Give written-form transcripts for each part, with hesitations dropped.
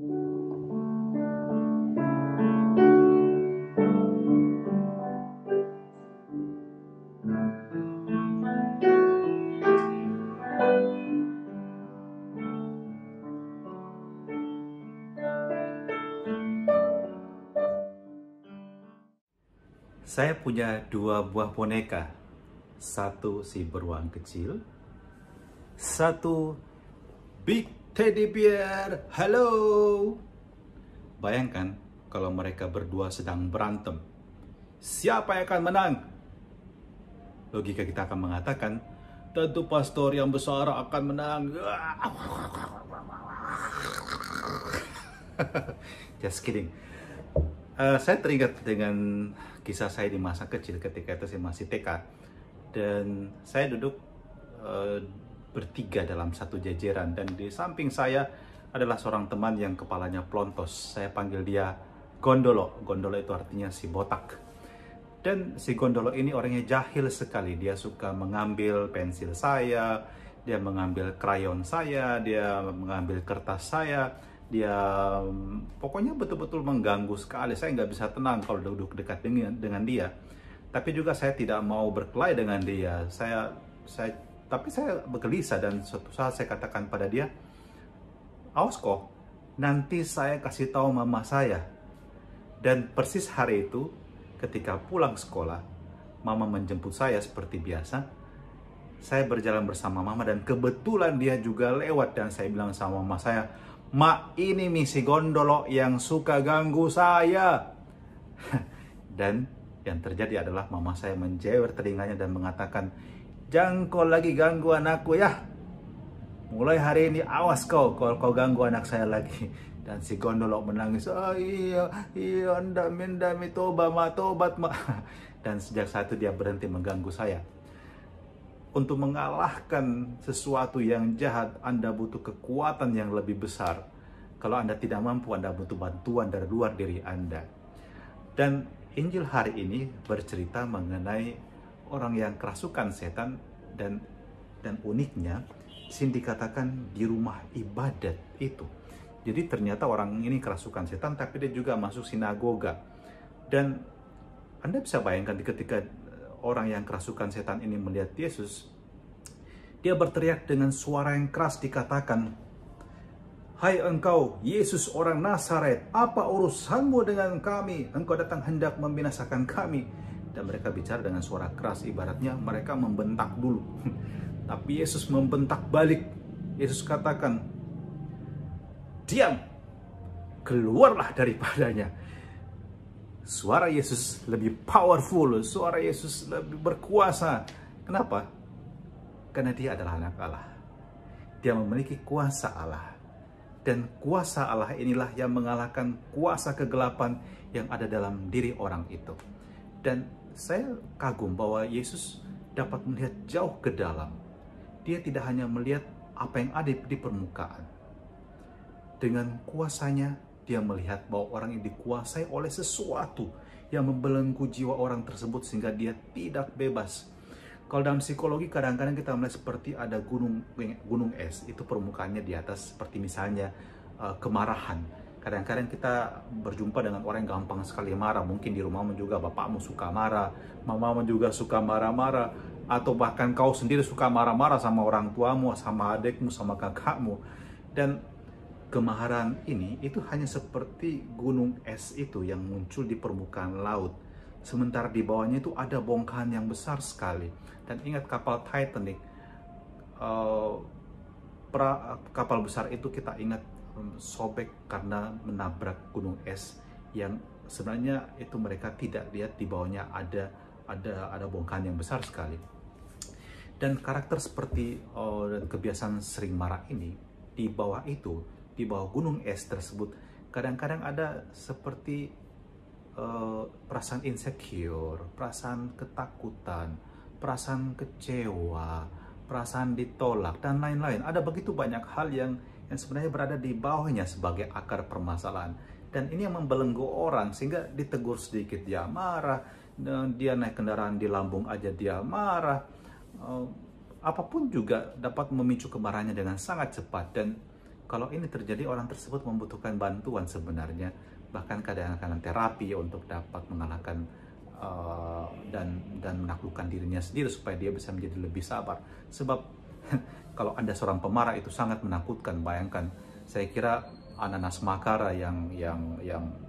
Saya punya dua buah boneka. Satu si beruang kecil, satu big teddy bear. Halo. Bayangkan kalau mereka berdua sedang berantem. Siapa yang akan menang? Logika kita akan mengatakan, tentu pastor yang besar akan menang. Just kidding. Saya teringat dengan kisah saya di masa kecil ketika itu saya masih TK. Dan saya duduk bertiga dalam satu jajaran. Dan di samping saya adalah seorang teman yang kepalanya plontos. Saya panggil dia Gondolo. Gondolo itu artinya si botak. Dan si Gondolo ini orangnya jahil sekali. Dia suka mengambil pensil saya, dia mengambil krayon saya, dia mengambil kertas saya. Dia pokoknya betul-betul mengganggu sekali. Saya nggak bisa tenang kalau duduk dekat dengan dia. Tapi juga saya tidak mau berkelahi dengan dia. Tapi saya bergelisah dan suatu saat saya katakan pada dia, awas kok, nanti saya kasih tahu mama saya. Dan persis hari itu, ketika pulang sekolah, mama menjemput saya seperti biasa. Saya berjalan bersama mama dan kebetulan dia juga lewat dan saya bilang sama mama saya, "Mak, ini misi Gondolo yang suka ganggu saya." Dan yang terjadi adalah mama saya menjewer telinganya dan mengatakan, "Jangan kau lagi ganggu anakku ya. Mulai hari ini awas kau kalau kau ganggu anak saya lagi." Dan si Gondolo menangis, "Oh iya, ndami tobat mak." Dan sejak saat itu dia berhenti mengganggu saya. Untuk mengalahkan sesuatu yang jahat, Anda butuh kekuatan yang lebih besar. Kalau Anda tidak mampu, Anda butuh bantuan dari luar diri Anda. Dan Injil hari ini bercerita mengenai orang yang kerasukan setan dan uniknya, sini dikatakan di rumah ibadat itu. Jadi ternyata orang ini kerasukan setan, tapi dia juga masuk sinagoga. Dan Anda bisa bayangkan ketika orang yang kerasukan setan ini melihat Yesus, dia berteriak dengan suara yang keras dikatakan, "Hai engkau, Yesus orang Nazaret, apa urusanmu dengan kami? Engkau datang hendak membinasakan kami." Dan mereka bicara dengan suara keras, ibaratnya mereka membentak dulu. Tapi Yesus membentak balik. Yesus katakan, "Diam, keluarlah daripadanya." Suara Yesus lebih powerful, suara Yesus lebih berkuasa. Kenapa? Karena dia adalah anak Allah. Dia memiliki kuasa Allah. Dan kuasa Allah inilah yang mengalahkan kuasa kegelapan yang ada dalam diri orang itu. Dan saya kagum bahwa Yesus dapat melihat jauh ke dalam. Dia tidak hanya melihat apa yang ada di permukaan. Dengan kuasanya, dia melihat bahwa orang ini dikuasai oleh sesuatu yang membelenggu jiwa orang tersebut sehingga dia tidak bebas. Kalau dalam psikologi kadang-kadang kita melihat seperti ada gunung es, itu permukaannya di atas, seperti misalnya kemarahan. Kadang-kadang kita berjumpa dengan orang yang gampang sekali marah. Mungkin di rumahmu juga bapakmu suka marah, mamamu juga suka marah-marah, atau bahkan kau sendiri suka marah-marah sama orang tuamu, sama adikmu, sama kakakmu. Dan kemarahan ini itu hanya seperti gunung es itu yang muncul di permukaan laut. Sementara di bawahnya itu ada bongkahan yang besar sekali. Dan ingat kapal Titanic, kapal besar itu kita ingat sobek karena menabrak gunung es yang sebenarnya itu mereka tidak lihat di bawahnya ada bongkahan yang besar sekali. Dan karakter seperti dan kebiasaan sering marah ini di bawah itu, di bawah gunung es tersebut, kadang-kadang ada seperti perasaan insecure, perasaan ketakutan, perasaan kecewa, perasaan ditolak, dan lain-lain. Ada begitu banyak hal yang sebenarnya berada di bawahnya sebagai akar permasalahan. Dan ini yang membelenggu orang, sehingga ditegur sedikit dia marah, dia naik kendaraan di lambung aja dia marah. Apapun juga dapat memicu kemarahannya dengan sangat cepat. Dan Kalau ini terjadi, orang tersebut membutuhkan bantuan sebenarnya, bahkan kadang-kadang terapi untuk dapat mengalahkan dan menaklukkan dirinya sendiri supaya dia bisa menjadi lebih sabar. Sebab kalau Anda seorang pemarah itu sangat menakutkan. Bayangkan, saya kira Ananas Makara yang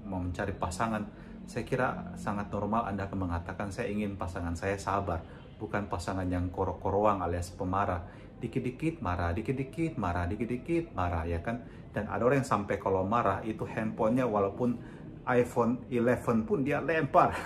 mau mencari pasangan, saya kira sangat normal Anda akan mengatakan, saya ingin pasangan saya sabar, bukan pasangan yang korok-koroang alias pemarah. Dikit-dikit marah, dikit-dikit marah, dikit-dikit marah, ya kan? Dan ada orang yang sampai kalau marah itu handphonenya walaupun iPhone 11 pun dia lempar.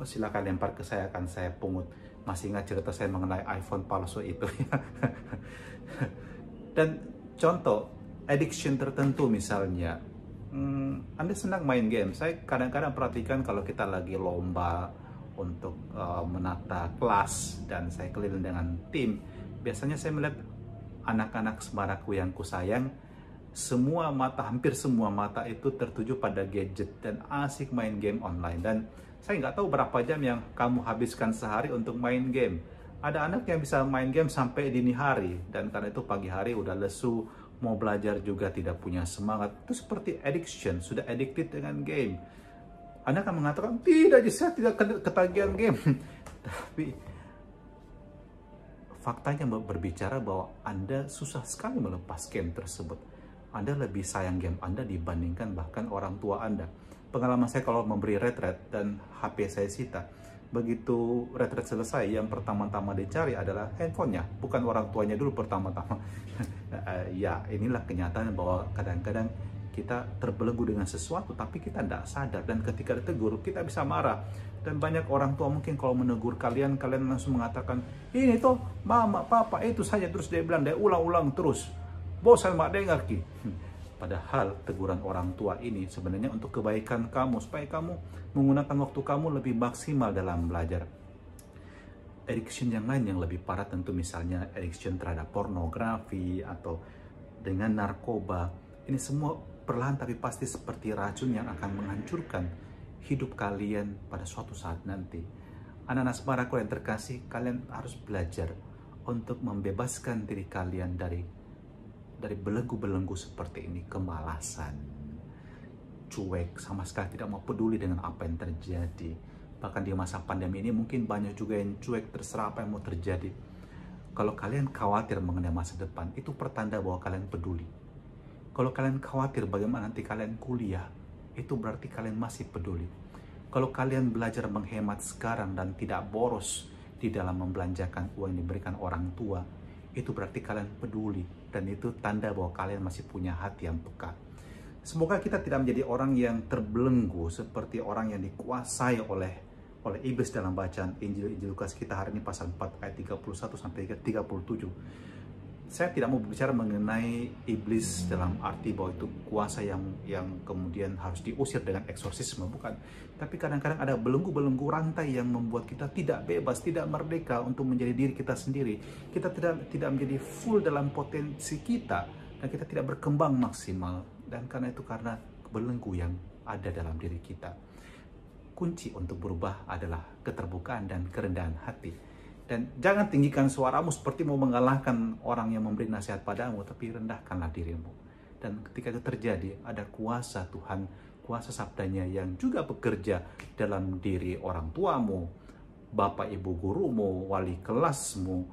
Oh, silakan lempar ke saya, akan saya pungut. Masih ingat cerita saya mengenai iPhone palsu itu. Dan contoh addiction tertentu misalnya, Anda senang main game. Saya kadang-kadang perhatikan kalau kita lagi lomba untuk menata kelas dan saya keliling dengan tim, biasanya saya melihat anak-anak semaraku yang kusayang, hampir semua mata itu tertuju pada gadget dan asik main game online. Dan saya nggak tahu berapa jam yang kamu habiskan sehari untuk main game. Ada anak yang bisa main game sampai dini hari, dan karena itu pagi hari udah lesu, mau belajar juga tidak punya semangat. Itu seperti addiction, sudah addicted dengan game. Anda akan mengatakan, tidak, saya tidak ketagihan game. Tapi faktanya berbicara bahwa Anda susah sekali melepas game tersebut. Anda lebih sayang game Anda dibandingkan bahkan orang tua Anda. Pengalaman saya kalau memberi retret dan HP saya sita, begitu retret selesai, yang pertama-tama dicari adalah handphonenya, bukan orang tuanya dulu pertama-tama. Ya, inilah kenyataan bahwa kadang-kadang kita terbelenggu dengan sesuatu, tapi kita tidak sadar, dan ketika ditegur, kita bisa marah. Dan banyak orang tua mungkin kalau menegur kalian, kalian langsung mengatakan, ini tuh mama, papa, itu saja. Terus dia bilang, dia ulang-ulang terus. Bosan mak dengar ki. Padahal teguran orang tua ini sebenarnya untuk kebaikan kamu, supaya kamu menggunakan waktu kamu lebih maksimal dalam belajar. Addiction yang lain yang lebih parah tentu misalnya addiction terhadap pornografi atau dengan narkoba. Ini semua perlahan tapi pasti seperti racun yang akan menghancurkan hidup kalian pada suatu saat nanti. Anak-anak semaraku yang terkasih, kalian harus belajar untuk membebaskan diri kalian dari belenggu-belenggu seperti ini, kemalasan, cuek, sama sekali tidak mau peduli dengan apa yang terjadi. Bahkan di masa pandemi ini mungkin banyak juga yang cuek, terserah apa yang mau terjadi. Kalau kalian khawatir mengenai masa depan, itu pertanda bahwa kalian peduli. Kalau kalian khawatir bagaimana nanti kalian kuliah, itu berarti kalian masih peduli. Kalau kalian belajar menghemat sekarang dan tidak boros di dalam membelanjakan uang yang diberikan orang tua, itu berarti kalian peduli, dan itu tanda bahwa kalian masih punya hati yang peka. Semoga kita tidak menjadi orang yang terbelenggu seperti orang yang dikuasai oleh iblis dalam bacaan Injil Lukas kita hari ini pasal 4 ayat 31 sampai 37. Saya tidak mau berbicara mengenai iblis dalam arti bahwa itu kuasa yang kemudian harus diusir dengan eksorsisme, bukan. Tapi kadang-kadang ada belenggu-belenggu rantai yang membuat kita tidak bebas, tidak merdeka untuk menjadi diri kita sendiri. Kita tidak menjadi full dalam potensi kita, dan kita tidak berkembang maksimal. Dan karena belenggu yang ada dalam diri kita. Kunci untuk berubah adalah keterbukaan dan kerendahan hati. Dan jangan tinggikan suaramu seperti mau mengalahkan orang yang memberi nasihat padamu, tapi rendahkanlah dirimu. Dan ketika itu terjadi, ada kuasa Tuhan, kuasa sabdanya yang juga bekerja dalam diri orang tuamu, bapak ibu gurumu, wali kelasmu,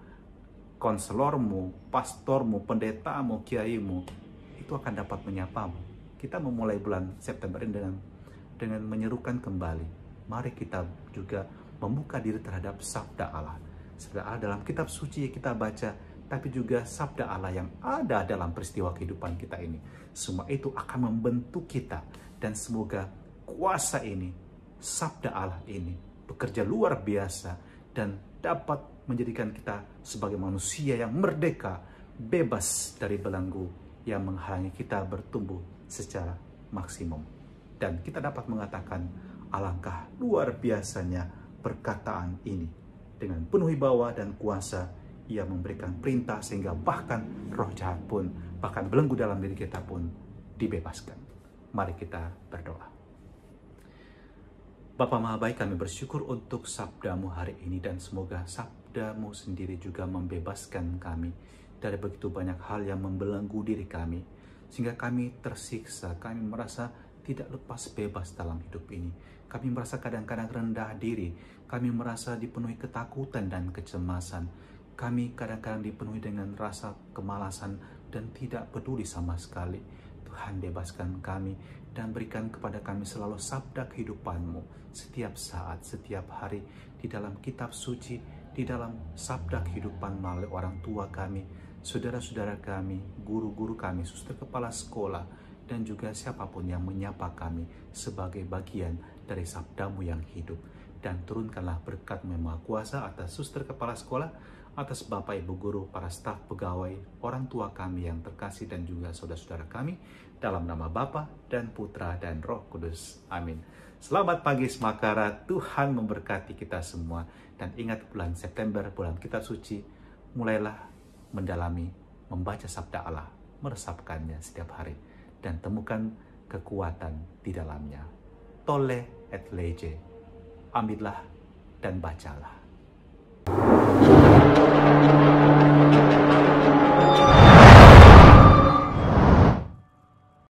konselormu, pastormu, pendetamu, kiaimu. Itu akan dapat menyapamu. Kita memulai bulan September ini dengan menyerukan kembali. Mari kita juga membuka diri terhadap sabda Allah. Sabda Allah dalam kitab suci kita baca, tapi juga sabda Allah yang ada dalam peristiwa kehidupan kita ini. Semua itu akan membentuk kita, dan semoga kuasa ini, sabda Allah ini bekerja luar biasa dan dapat menjadikan kita sebagai manusia yang merdeka, bebas dari belenggu yang menghalangi kita bertumbuh secara maksimum. Dan kita dapat mengatakan, alangkah luar biasanya perkataan ini. Dengan penuh wibawa dan kuasa, ia memberikan perintah sehingga bahkan roh jahat pun, bahkan belenggu dalam diri kita pun dibebaskan. Mari kita berdoa. Bapa Maha Baik, kami bersyukur untuk sabdamu hari ini, dan semoga sabdamu sendiri juga membebaskan kami dari begitu banyak hal yang membelenggu diri kami. sehingga kami tersiksa, kami merasa tidak lepas bebas dalam hidup ini. Kami merasa kadang-kadang rendah diri, kami merasa dipenuhi ketakutan dan kecemasan. Kami kadang-kadang dipenuhi dengan rasa kemalasan dan tidak peduli sama sekali. Tuhan, bebaskan kami dan berikan kepada kami selalu sabda kehidupan-Mu setiap saat, setiap hari, di dalam kitab suci, di dalam sabda kehidupan melalui orang tua kami, saudara-saudara kami, guru-guru kami, suster kepala sekolah, dan juga siapapun yang menyapa kami sebagai bagian dari sabda-Mu yang hidup. Dan turunkanlah berkat yang maha kuasa atas suster kepala sekolah, atas Bapak Ibu guru, para staf pegawai, orang tua kami yang terkasih, dan juga saudara-saudara kami, dalam nama Bapa dan Putra dan Roh Kudus. Amin. Selamat pagi Semakara, Tuhan memberkati kita semua. Dan ingat, bulan September, bulan kitab suci, mulailah mendalami, membaca sabda Allah, meresapkannya setiap hari, dan temukan kekuatan di dalamnya. Tole et lege, ambillah dan bacalah.